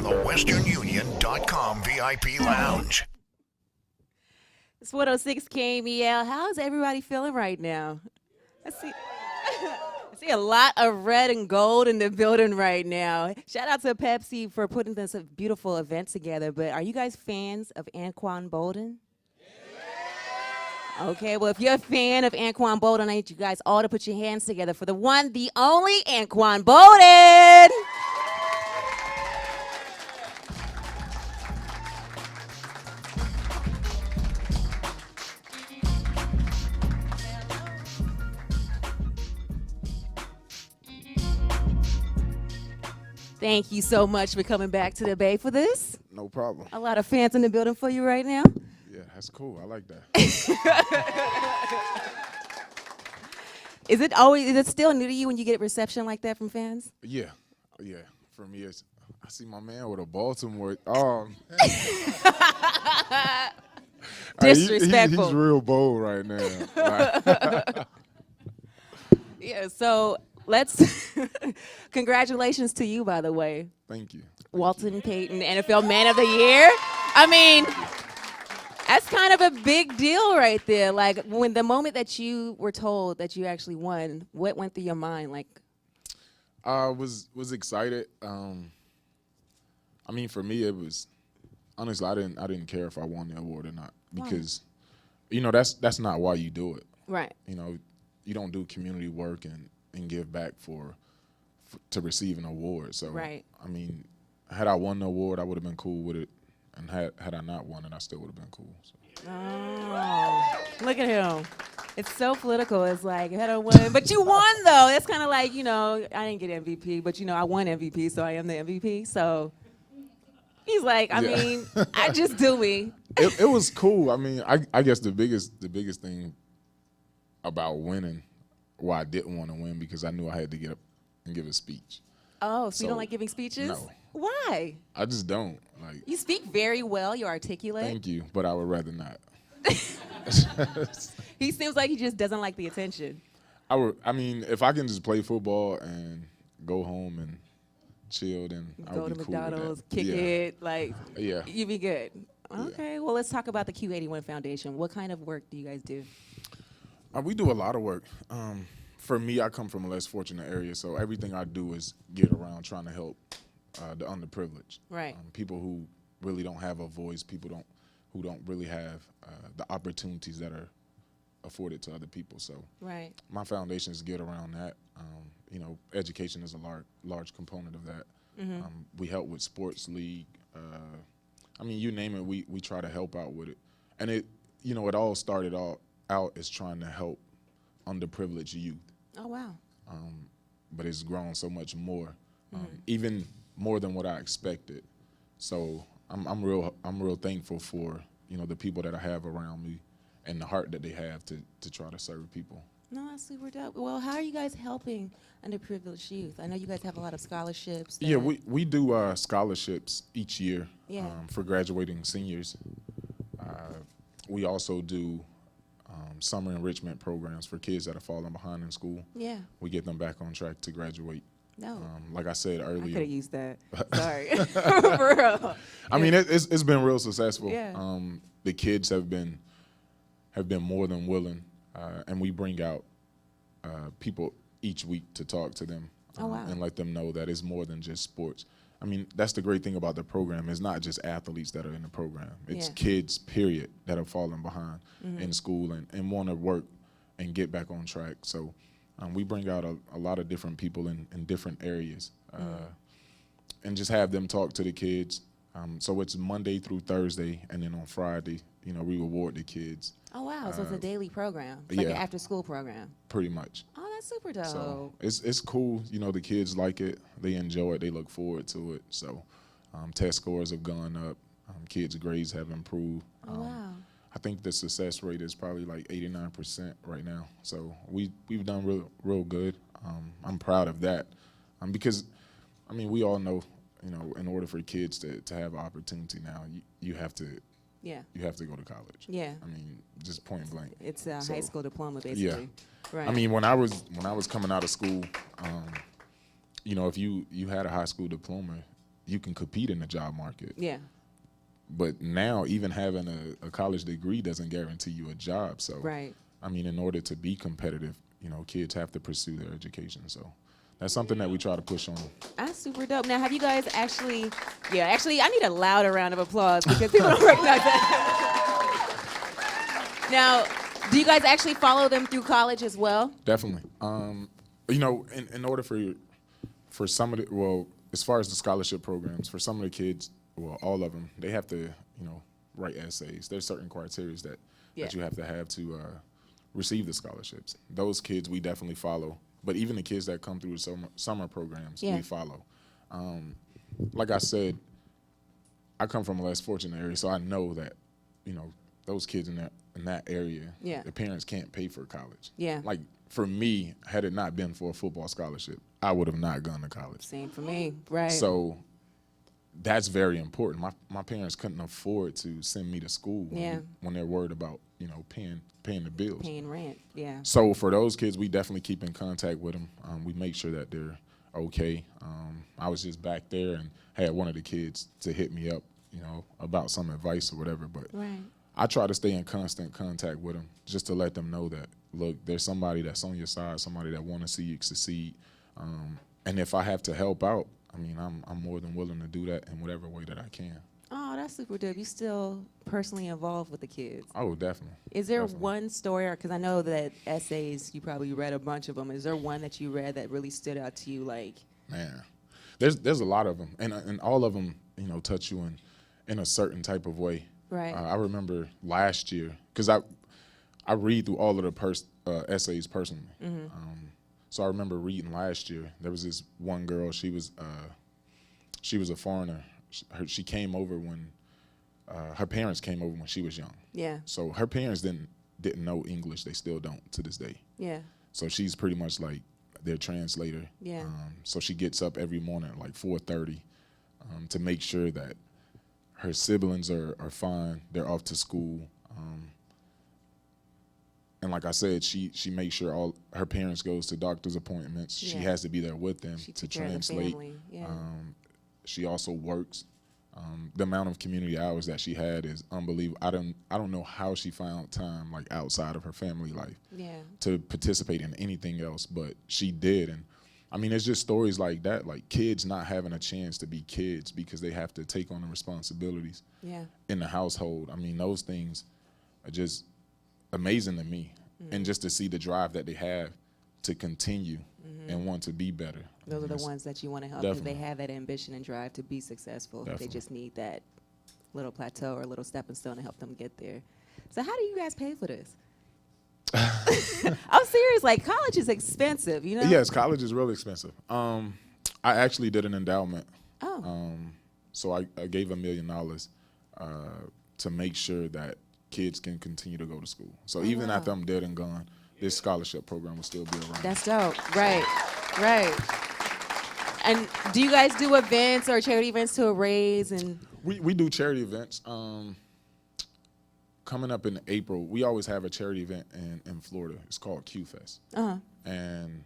the westernunion.com VIP Lounge. It's 106 KMEL. How's everybody feeling right now? I see a lot of red and gold in the building right now. Shout out to Pepsi for putting this beautiful event together. But are you guys fans of Anquan Boldin? Okay, well, if you're a fan of Anquan Boldin, I need you guys all to put your hands together for the one, the only Anquan Boldin. Thank you so much for coming back to the Bay for this. No problem. A lot of fans in the building for you right now. Yeah, that's cool. I like that. Is it still new to you when you get reception like that from fans? Yeah. For me, I see my man with a Baltimore. Oh, disrespectful. He's real bold right now. Yeah. So let's. Congratulations to you, by the way. Thank you. Walton Payton, NFL Man of the Year. I mean, that's kind of a big deal right there. Like, when the moment that you were told that you actually won, what went through your mind? Like, I was excited. I mean, for me, it was honestly, I didn't care if I won the award or not because, that's not why you do it. Right. You don't do community work and give back to receive an award. So, right. I mean, had I won the award, I would have been cool with it. And had I not won it, I still would have been cool. So. Oh, look at him. It's so political. It's like, had I won. But you won, though. It's kind of like, I didn't get MVP, but, I won MVP, so I am the MVP. So he's like, I mean, I just do me. It was cool. I mean, I guess the biggest thing about winning, why I didn't want to win, because I knew I had to get up and give a speech. Oh, so you don't like giving speeches? No. Why? I just don't. Like. You speak very well. You're articulate. Thank you, but I would rather not. He seems like he just doesn't like the attention. I mean, if I can just play football and go home and chill, then I would be cool with that. Go to McDonald's, kick it, yeah. You'd be good. Okay, well, let's talk about the Q81 Foundation. What kind of work do you guys do? We do a lot of work. For me, I come from a less fortunate area, so everything I do is get around trying to help the underprivileged. Right. People who really don't have a voice, who don't really have the opportunities that are afforded to other people. So right. My foundations get around that. Education is a large component of that. Mm-hmm. We help with sports league. I mean, you name it, we try to help out with it. And it all started out as trying to help underprivileged youth. Oh, wow. But it's grown so much more, even more than what I expected. So I'm real thankful for the people that I have around me and the heart that they have to try to serve people. No, that's super dope. Well, how are you guys helping underprivileged youth? I know you guys have a lot of scholarships. Yeah, we do scholarships each year for graduating seniors. We also do summer enrichment programs for kids that are falling behind in school. Yeah. We get them back on track to graduate. No. Like I said earlier. I could have used that. Sorry. For real. I mean, it's been real successful. Yeah. The kids have been more than willing, and we bring out people each week to talk to them and let them know that it's more than just sports. I mean, that's the great thing about the program. It's not just athletes that are in the program. It's kids, period, that are falling behind in school and want to work and get back on track. So we bring out a lot of different people in different areas and just have them talk to the kids. So it's Monday through Thursday, and then on Friday, we reward the kids. Oh, wow. So it's a daily program. It's like an after-school program. Pretty much. Oh, that's super dope. So it's cool. The kids like it. They enjoy it. They look forward to it. So test scores have gone up. Kids' grades have improved. Oh, wow. I think the success rate is probably like 89% right now. So we've done real good. I'm proud of that because, I mean, we all know, in order for kids to have an opportunity now, you have to you have to go to college. Yeah. I mean, just point blank. It's a high school diploma, basically. Yeah. Right. I mean, when I was coming out of school, if you had a high school diploma, you can compete in the job market. Yeah. But now even having a college degree doesn't guarantee you a job. So, right. I mean, in order to be competitive, kids have to pursue their education. So that's something that we try to push on. That's super dope. Now, have you guys actually, I need a louder round of applause because people don't recognize that. Now, do you guys actually follow them through college as well? Definitely. In order for some of the, as far as the scholarship programs, for some of the kids, all of them, they have to, write essays. There's certain criteria that you have to receive the scholarships. Those kids we definitely follow. But even the kids that come through the summer programs, we follow. Like I said, I come from a less fortunate area, so I know that, those kids in that area, their parents can't pay for college. Yeah. Like, for me, had it not been for a football scholarship, I would have not gone to college. Same for me, right. So that's very important. My parents couldn't afford to send me to school when they're worried about, paying the bills. Paying rent, yeah. So for those kids, we definitely keep in contact with them. We make sure that they're okay. I was just back there and had one of the kids to hit me up, about some advice or whatever. But I try to stay in constant contact with them just to let them know that, look, there's somebody that's on your side, somebody that want to see you succeed. And if I have to help out, I mean, I'm more than willing to do that in whatever way that I can. Oh, that's super dope. You still personally involved with the kids? Oh, definitely. Is there one story, because I know that essays, you probably read a bunch of them. Is there one that you read that really stood out to you? Like, man, there's a lot of them, and all of them, touch you in a certain type of way. Right. I remember last year, because I read through all of the essays personally. Mm-hmm. So I remember reading last year. There was this one girl. She was a foreigner. She came over when her parents came over when she was young. Yeah. So her parents didn't know English. They still don't to this day. Yeah. So she's pretty much like their translator. Yeah. So she gets up every morning at like 4:30 to make sure that her siblings are fine. They're off to school. And like I said, she makes sure all her parents goes to doctor's appointments. Yeah. She has to be there with them to care of the translate. family. Yeah. She also works. The amount of community hours that she had is unbelievable. I don't know how she found time like outside of her family life to participate in anything else, but she did. And I mean, it's just stories like that, like kids not having a chance to be kids because they have to take on the responsibilities in the household. I mean, those things are just amazing to me. And just to see the drive that they have to continue and want to be better. Those are the ones that you want to help because they have that ambition and drive to be successful. Definitely. They just need that little plateau or little stepping stone to help them get there. So how do you guys pay for this? I'm serious. Like, college is expensive, Yes, college is really expensive. I actually did an endowment. So I gave $1 million to make sure that kids can continue to go to school. So even after I'm dead and gone, this scholarship program will still be around. That's dope. Right. And do you guys do events or charity events to raise? And we do charity events. Coming up in April, we always have a charity event in Florida. It's called Q Fest. And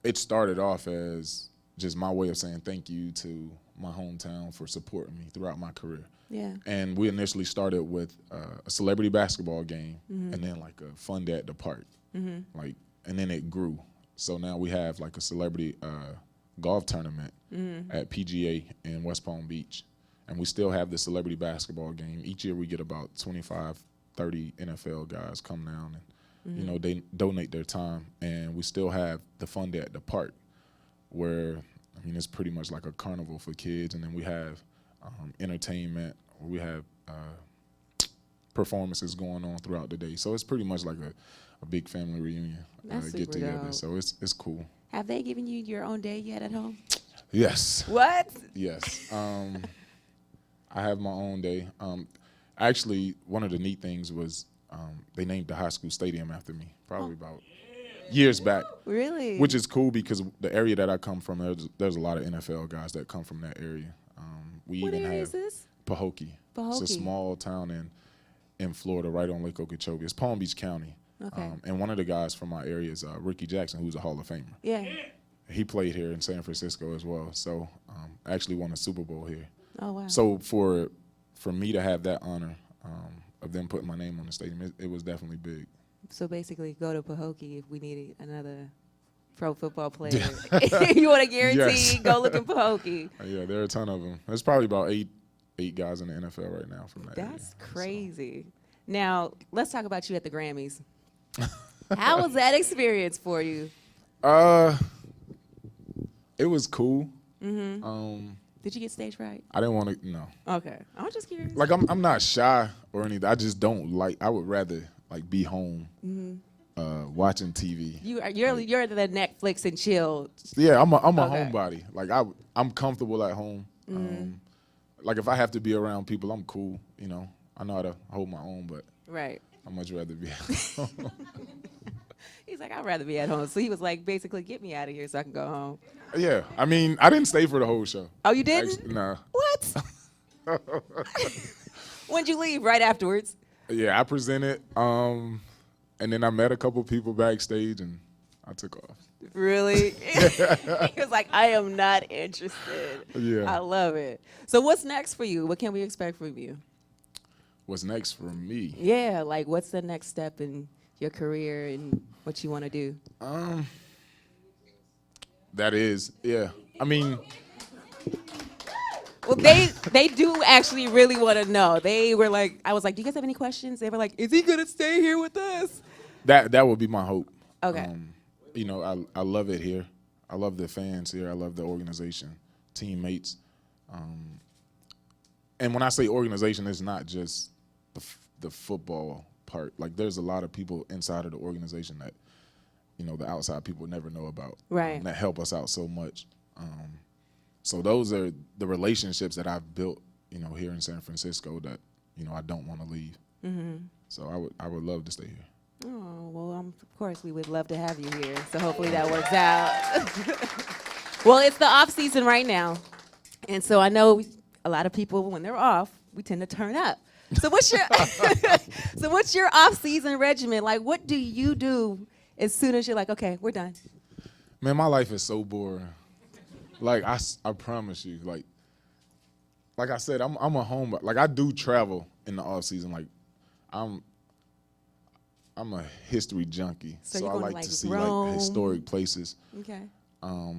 it started off as just my way of saying thank you to my hometown for supporting me throughout my career. Yeah. And we initially started with a celebrity basketball game and then like a fun day at the park. And then it grew. So now we have like a celebrity golf tournament at PGA in West Palm Beach. And we still have the celebrity basketball game. Each year we get about 25, 30 NFL guys come down and, they donate their time. And we still have the fun day at the park where, I mean, it's pretty much like a carnival for kids. And then we have entertainment. We have performances going on throughout the day. So it's pretty much like a big family reunion get together. Dope. So it's cool. Have they given you your own day yet at home? Yes. What? Yes. I have my own day. Actually, one of the neat things was they named the high school stadium after me, probably about years back. Really? Which is cool because the area that I come from, there's a lot of NFL guys that come from that area. What area is this? Pahokee. It's a small town in Florida, right on Lake Okeechobee. It's Palm Beach County. Okay. And one of the guys from my area is Ricky Jackson, who's a Hall of Famer. Yeah. he played here in San Francisco as well. So I actually won a Super Bowl here. Oh, wow. So for me to have that honor of them putting my name on the stadium, it was definitely big. So basically, go to Pahokee if we needed another pro football player. You want to guarantee, Yes. go look in Pahokee. Yeah, there are a ton of them. There's probably about eight guys in the NFL right now from that That's area, crazy. Now, let's talk about you at the Grammys. How was that experience for you? It was cool. Did you get stage fright? I didn't want to. No. Okay. I was just curious. Like I'm not shy or anything. I just don't like. I would rather like be home, watching TV. You're the Netflix and chill. Yeah, I'm a Okay. homebody. Like I'm comfortable at home. Like if I have to be around people, I'm cool. You know, I know how to hold my own, but Right. I'd much rather be at home. He's like, I'd rather be at home. So he was like, basically, get me out of here so I can go home. Yeah, I mean, I didn't stay for the whole show. Oh, you didn't? Actually, nah. What? When'd you leave? Right afterwards? Yeah, I presented, and then I met a couple people backstage, and I took off. Really? He was like, I am not interested. Yeah. I love it. So what's next for you? What can we expect from you? What's next for me? Yeah, like what's the next step in your career and what you want to do? That is, yeah. I mean, Well, they do actually really want to know. They were like, I was like, do you guys have any questions? They were like, is he gonna stay here with us? that would be my hope. Okay. You know, I love it here. I love the fans here. I love the organization, teammates. And when I say organization, it's not just the football part. Like, there's a lot of people inside of the organization that, you know, the outside people never know about. Right. That help us out so much. So those are the relationships that I've built, you know, here in San Francisco that, you know, I don't want to leave. So I would love to stay here. Oh, well, of course, we would love to have you here. So hopefully that works out. Well, it's the off season right now. And so I know a lot of people, when they're off, we tend to turn up. So what's your off season regimen? Like, what do you do as soon as you're like, okay, we're done? Man, my life is so boring. Like, I promise you, like I said, I'm a home. Like, I do travel in the off season. Like, I'm a history junkie, So I you're like going to, to see Rome. like historic places. Okay.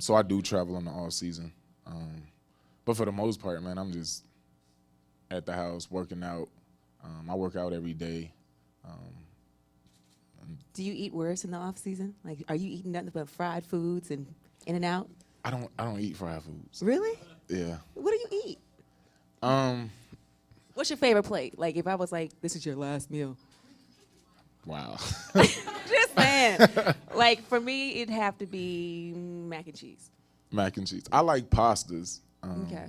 So I do travel in the off season. But for the most part, man, I'm just at the house working out. I work out every day. Do you eat worse in the off season? Like, are you eating nothing but fried foods and in and out? I don't eat fried foods. Really? Yeah. What do you eat? What's your favorite plate? Like, if I was like, this is your last meal. Wow. Just saying. Like, for me, it'd have to be mac and cheese. Mac and cheese. I like pastas. Okay.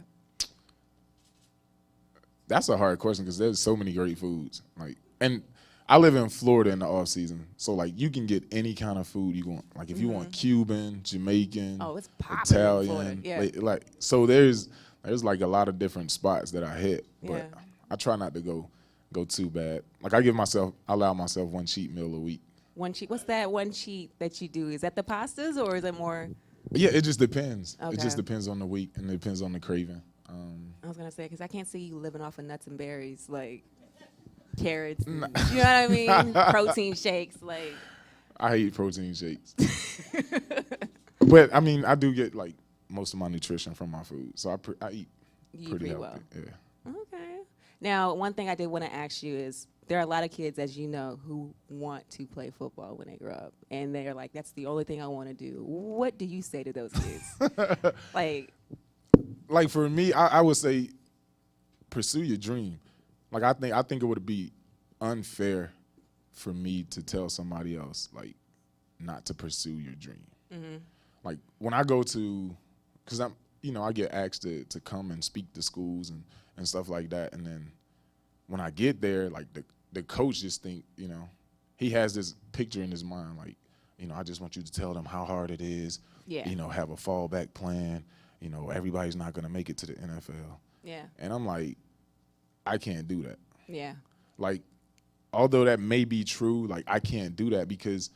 That's a hard question because there's so many great foods. Like, and I live in Florida in the off season, so like you can get any kind of food you want. Like if you want Cuban, Jamaican, Oh, it's popular in Florida, Italian, yeah. like so there's like a lot of different spots that I hit, but Yeah. I try not to go too bad. Like I allow myself one cheat meal a week. One cheat. What's that one cheat that you do? Is that the pastas or is it more? Yeah, it just depends. It Okay. just depends on the week and it depends on the craving. I was gonna say because I can't see you living off of nuts and berries, like carrots. And, you know what I mean? Protein shakes, like. I hate protein shakes. But I mean, I do get like most of my nutrition from my food, so I eat You pretty eat healthy. well. Yeah. Okay. Now, one thing I did want to ask you is there are a lot of kids, as you know, who want to play football when they grow up, and they're like, "That's the only thing I want to do." What do you say to those kids? Like for me, I would say pursue your dream. Like I think it would be unfair for me to tell somebody else like not to pursue your dream. Like when I go to, because I get asked to come and speak to schools and stuff like that, and then when I get there, like the coach just think, he has this picture in his mind, like, I just want you to tell them how hard it is. Yeah. Have a fallback plan. Everybody's not gonna make it to the NFL. Yeah. And I'm like, I can't do that. Yeah. Like, although that may be true, like I can't do that because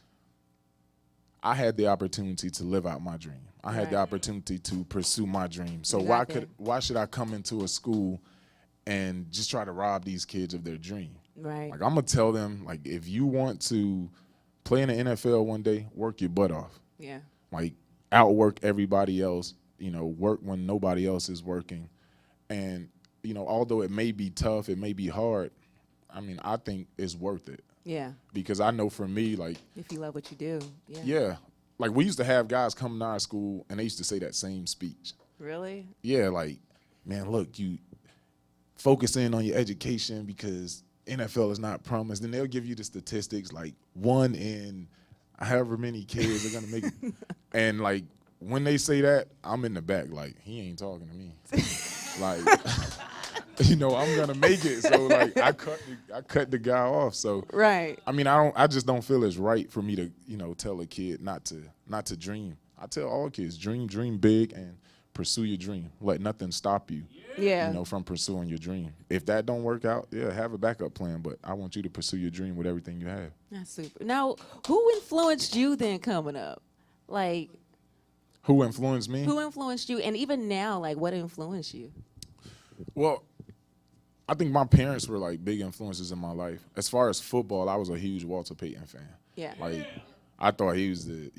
I had the opportunity to live out my dream. I had the opportunity to pursue my dream. So why should I come into a school and just try to rob these kids of their dream? Right. Like, I'm gonna tell them, like, if you want to play in the NFL one day, work your butt off. Yeah. Like, outwork everybody else. You know, work when nobody else is working. And, you know, although it may be tough, it may be hard, I mean, I think it's worth it. Yeah. Because I know for me, like, if you love what you do. Yeah. Yeah. Like, we used to have guys come to our school, and they used to say that same speech. Really? Yeah, like, man, look, you focus in on your education because NFL is not promised. Then they'll give you the statistics, like 1 in however many kids are going to make it. And, like, when they say that, I'm in the back, like, he ain't talking to me. Like, you know, I'm going to make it. So, like, I cut the guy off. So, right. I mean, I just don't feel it's right for me to, you know, tell a kid not to dream. I tell all kids, dream big and pursue your dream. Let nothing stop you. Yeah. You know, from pursuing your dream. If that don't work out, yeah, have a backup plan. But I want you to pursue your dream with everything you have. That's super. Now, who influenced you then coming up? Like, who influenced me? Who influenced you? And even now, like, what influenced you? Well, I think my parents were, like, big influences in my life. As far as football, I was a huge Walter Payton fan. Yeah. Like, I thought he was the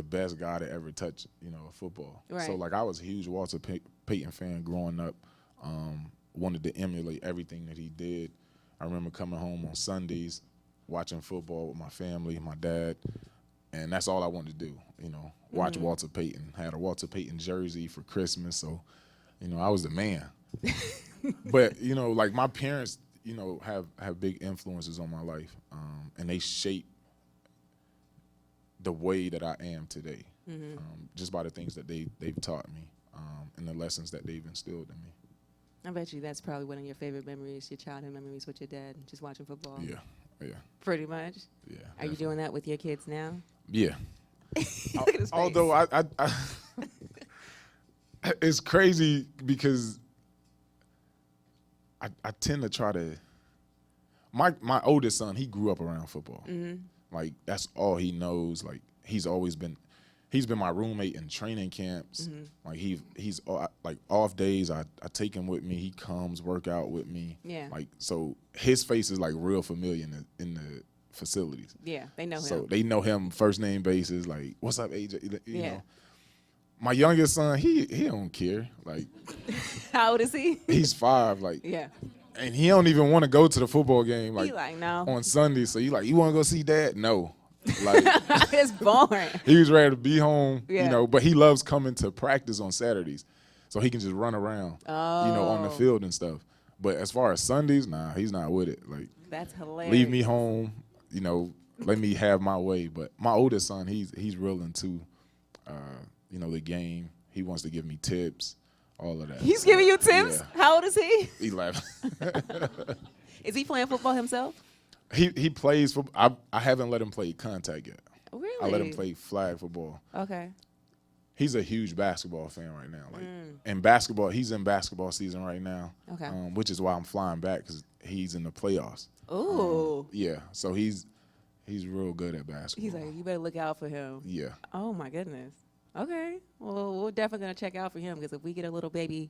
best guy to ever touch, football. Right. So, like, I was a huge Walter Payton fan growing up. Wanted to emulate everything that he did. I remember coming home on Sundays, watching football with my family, my dad, and that's all I wanted to do, watch Walter Payton. I had a Walter Payton jersey for Christmas, so, I was the man. But, like, my parents, have big influences on my life, and they shape the way that I am today, just by the things that they've taught me, and the lessons that they've instilled in me. I bet you that's probably one of your favorite memories, your childhood memories with your dad, just watching football. Yeah. Pretty much. Yeah. Are you doing that with your kids now? Yeah. Look at his face. Although I it's crazy because I tend to try to. My oldest son, he grew up around football. Like, that's all he knows. Like, he's been my roommate in training camps. Like, he's like, off days, I take him with me. He comes work out with me. Yeah. Like, so his face is, like, real familiar in the facilities. Yeah, they know him. So they know him first name basis. Like, what's up, AJ? You Yeah. know. My youngest son, he don't care. Like, how old is he? He's 5. Like, yeah. And he don't even want to go to the football game. Like, he like, no. On Sunday. So you want to go see Dad? No. Like, it's boring. He was ready to be home, yeah. But he loves coming to practice on Saturdays, so he can just run around, on the field and stuff. But as far as Sundays, nah, he's not with it. Like, that's hilarious. Leave me home, let me have my way. But my oldest son, he's real into, the game. He wants to give me tips, all of that. He's giving you tips? Yeah. How old is he? 11. Is he playing football himself? He plays football. I haven't let him play contact yet. Really? I let him play flag football. Okay. He's a huge basketball fan right now. Like, and basketball, he's in basketball season right now. Okay. Which is why I'm flying back, because he's in the playoffs. Ooh. Yeah. So he's real good at basketball. He's like, you better look out for him. Yeah. Oh my goodness. Okay. Well, we're definitely gonna check out for him, because if we get a little baby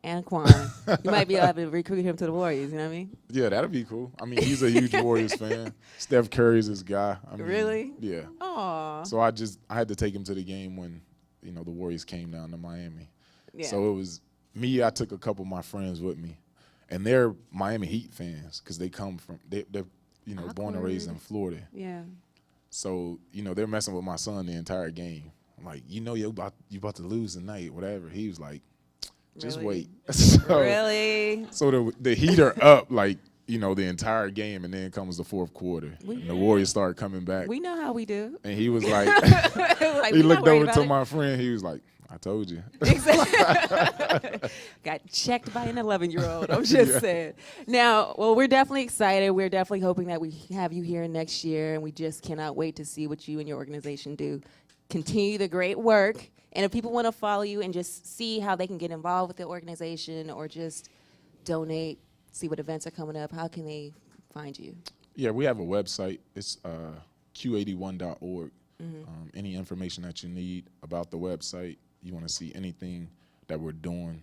Anquan, you might be able to recruit him to the Warriors. You know what I mean? Yeah, that'd be cool. I mean, he's a huge Warriors fan. Steph Curry's his guy. I mean, really? Yeah. Aw. So I had to take him to the game when the Warriors came down to Miami. Yeah. So it was me. I took a couple of my friends with me, and they're Miami Heat fans because they come from they're born and raised in Florida. Yeah. So they're messing with my son the entire game. I'm like, you about to lose tonight, whatever. He was like, just really? wait. So, really? So the Heat are up like the entire game, and then comes the fourth quarter, and the Warriors start coming back. We know how we do. And he was like, he looked over to my friend. He was like, I told you. Exactly. Got checked by an 11-year-old. I'm just saying. Now, well, we're definitely excited. We're definitely hoping that we have you here next year, and we just cannot wait to see what you and your organization do. Continue the great work. And if people want to follow you and just see how they can get involved with the organization or just donate, see what events are coming up, how can they find you? Yeah, we have a website. It's Q81.org. Any information that you need about the website, you want to see anything that we're doing,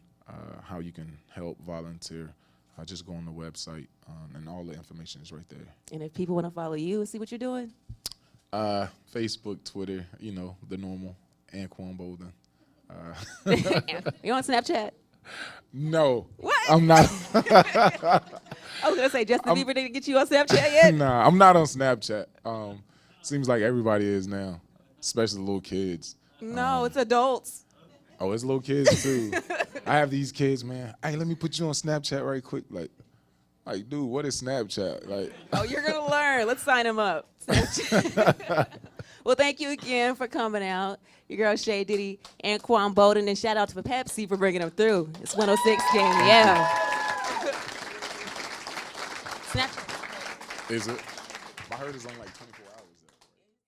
how you can help, volunteer, just go on the website, and all the information is right there. And if people want to follow you and see what you're doing? Facebook, Twitter, you know, the normal, Anquan Boldin. You on Snapchat? No. What? I'm not. I was going to say, Justin Bieber didn't get you on Snapchat yet? Nah, I'm not on Snapchat. Seems like everybody is now, especially the little kids. No, it's adults. Oh, it's little kids too. I have these kids, man. Hey, let me put you on Snapchat right quick. Like, dude, what is Snapchat? Like, oh, you're going to learn. Let's sign him up. Well, thank you again for coming out. Your girl Shay Diddy, Anquan Boldin, and shout out to Pepsi for bringing them through. It's 106 game, yeah. Snapchat. Is it? I heard it's on like 24 hours.